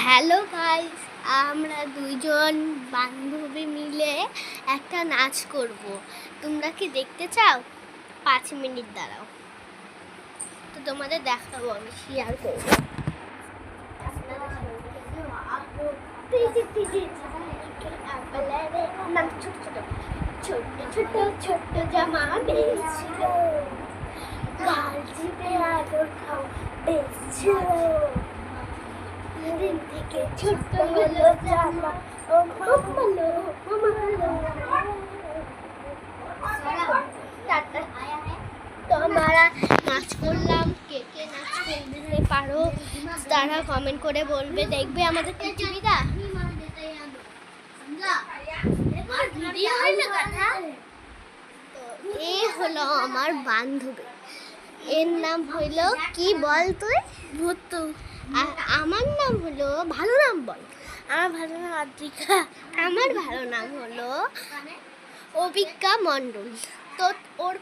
Hello guys, আমরা দুইজন বান্ধবী মিলে একটা নাচ করব। তোমরা কি দেখতে চাও? 5 মিনিট দাঁড়াও, তো তোমাদের দেখাবো, আমি শেয়ার করবো। ছোট ছোট ছোট জামা বেশছিল, গাল চিপে আদর খাও বেশছিল। দিন থেকে ছোট্ট হলো জামা, ও মামালো মামালো। তো আমরা নাচ করলাম, কে কে নাচ করতে পারো তারা কমেন্ট করে বলবে। দেখবে আমাদের পৃথিবীটা। তো এ হলো আমার বান্ধবী, এর নাম হইলো কি বল তুই? ভুতু। আর আমার নাম হলো, ভালো নাম বল। আমার ভালো নাম আদ্রিকা। আমার ভালো নাম হলো অভিজ্ঞা মণ্ডল। তো ওর